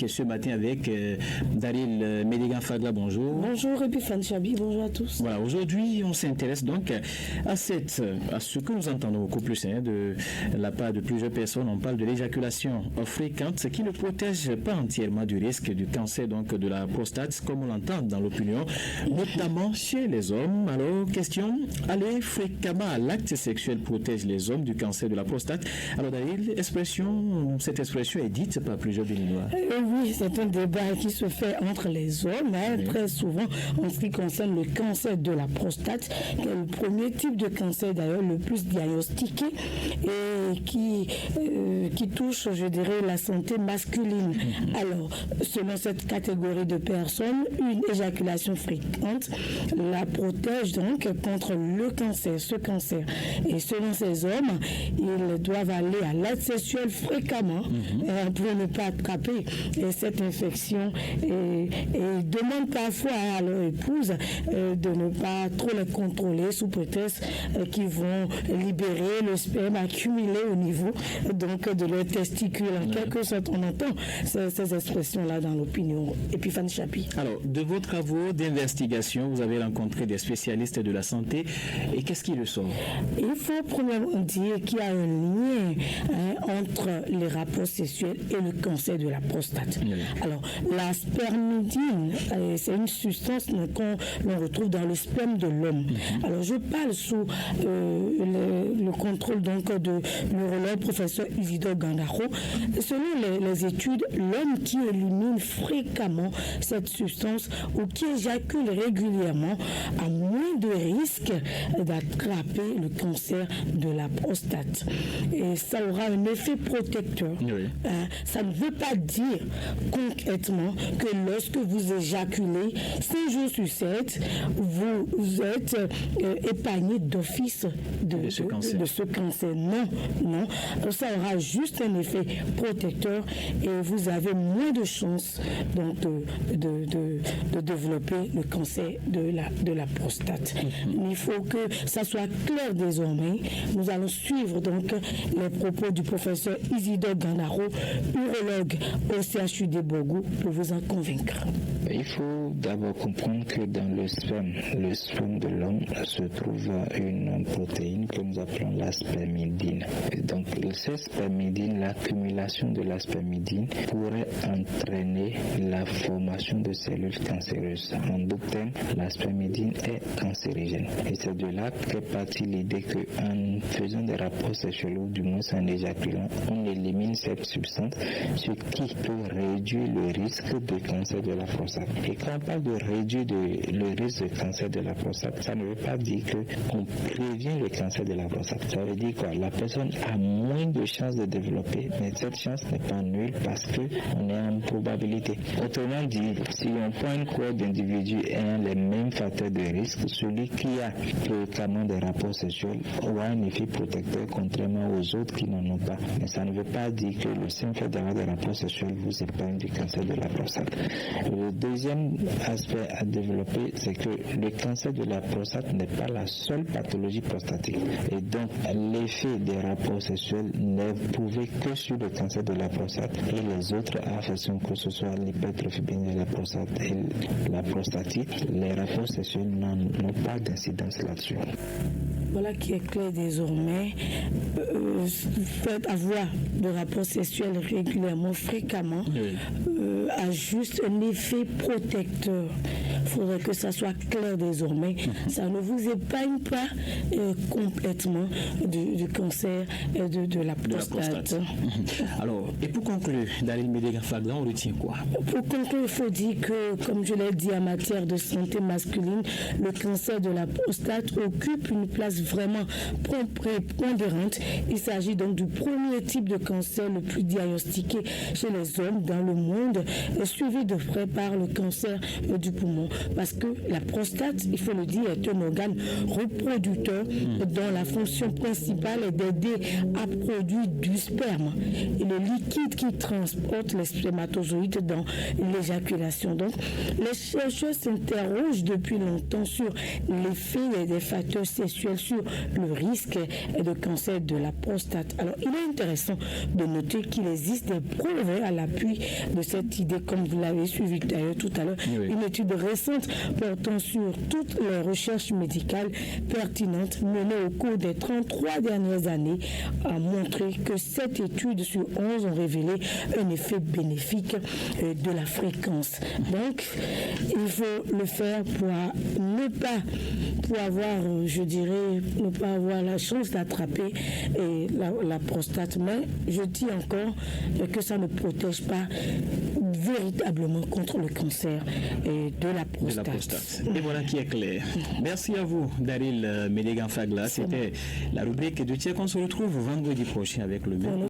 donc ce matin avec Daryl Médégan Fagla, bonjour. Bonjour, et puis Fanny Chabi, bonjour à tous. Voilà, aujourd'hui on s'intéresse donc à ce que nous entendons beaucoup plus de la part de plusieurs personnes. On parle de l'éjaculation fréquente qui ne protège pas entièrement du risque du cancer donc de la prostate, comme on l'entend dans l'opinion, notamment chez les hommes. Alors, question, aller fréquemment à l'acte sexuel protège les hommes du cancer de la prostate. Alors Daryl, cette expression est dite par plusieurs Béninois. Oui, c'est un débat qui se fait entre les hommes, très souvent en ce qui concerne le cancer de la prostate, qui est le premier type de cancer d'ailleurs le plus diagnostiqué et qui touche, je dirais, la santé masculine. Alors, selon cette catégorie de personnes, une éjaculation fréquente la protège donc contre ce cancer. Et selon ces hommes, ils doivent aller à l'acte sexuel fréquemment pour ne pas attraper cette infection et demandent parfois à leur épouse de ne pas trop les contrôler sous prétexte qu'ils vont libérer le sperme accumulé au niveau donc de leurs testicules. En quelque sorte, on entend ces expressions-là dans l'opinion. Et puis Fanny Chapi. Alors, de vos travaux d'investigation, vous avez rencontré des spécialistes de la santé et qu'est-ce qui ressort? Il faut premièrement dire qu'il y a un lien entre les rapports sexuels et le cancer de la prostate. Alors, la spermidine, c'est une substance qu'on retrouve dans le sperme de l'homme. Alors, je parle sous le contrôle donc de l'urologue professeur Isidore Gandaro. Selon les études, l'homme qui élimine fréquemment cette substance ou qui éjacule régulièrement a moins de risques d'attraper le cancer de la prostate. Et ça aura un effet protecteur. Ça ne veut pas dire concrètement que lorsque vous éjaculez 5 jours sur 7, vous êtes épargné d'office de ce cancer. Non. Ça aura juste un effet protecteur et vous avez moins de chances donc de développer le cancer de la prostate. Il faut que ça soit clair désormais. Nous allons suivre donc les propos du professeur Isidore Gandaro, urologue au CHU de Borgou, pour vous en convaincre. Il faut d'abord comprendre que dans le sperme de l'homme se trouve une protéine que nous appelons la spermidine. Et donc, cette spermidine, l'accumulation de la spermidine pourrait entraîner la formation de cellules cancéreuses. En d'autres termes, la spermidine est cancérigène. Et c'est de là qu'est partie l'idée qu'en faisant des rapports sexuels ou du moins en éjaculant, on élimine cette substance, ce qui peut réduire le risque de cancer de la prostate. Et quand on parle de réduire le risque de cancer de la prostate, ça ne veut pas dire qu'on prévient le cancer de la prostate. Ça veut dire quoi? La personne a moins de chances de développer, mais cette chance n'est pas nulle parce qu'on est en probabilité. Autrement dit, si on prend une cohorte d'individus ayant les mêmes facteurs de risque, celui qui a fréquemment des rapports sexuels aura un effet protecteur contrairement aux autres qui n'en ont pas. Mais ça ne veut pas dire que le simple fait d'avoir des rapports sexuels vous épargne du cancer de la prostate. Le deuxième aspect à développer, c'est que le cancer de la prostate n'est pas la seule pathologie prostatique. Et donc, l'effet des rapports sexuels n'est prouvé que sur le cancer de la prostate et les autres affections, que ce soit l'hypertrophie bénigne de la prostate et la prostatite, les rapports sexuels n'ont pas d'incidence là-dessus. Voilà qui est clair désormais. Faites avoir de rapports sexuels régulièrement, fréquemment, a juste un effet protecteur. Il faudrait que ça soit clair désormais. Ça ne vous épargne pas complètement du cancer de la prostate. Alors, et pour conclure, Daryl Médégan Fagla, on retient quoi? Pour conclure, il faut dire que, comme je l'ai dit, en matière de santé masculine, le cancer de la prostate occupe une place vraiment prépondérante. Il s'agit donc du premier type de cancer le plus diagnostiqué chez les hommes dans le monde, suivi de près par le cancer du poumon. Parce que la prostate, il faut le dire, est un organe reproducteur dont la fonction principale est d'aider à produire du sperme et le liquide qui transporte les spermatozoïdes dans l'éjaculation. Donc, les chercheurs s'interrogent depuis longtemps sur l'effet des facteurs sexuels sur le risque de cancer de la prostate. Alors, il est intéressant de noter qu'il existe des preuves à l'appui de cette idée publié, comme vous l'avez suivi d'ailleurs tout à l'heure, une étude récente portant sur toutes les recherches médicales pertinentes menées au cours des 33 dernières années a montré que 7 études sur 11 ont révélé un effet bénéfique de la fréquence. Donc, il faut le faire pour avoir, je dirais, ne pas avoir la chance d'attraper la prostate. Mais je dis encore que ça ne protège pas véritablement contre le cancer de la prostate. Et voilà qui est clair. Merci à vous, Daryl Mélégan Fagla. C'était la rubrique de Tiers qu'on se retrouve vendredi prochain avec le même.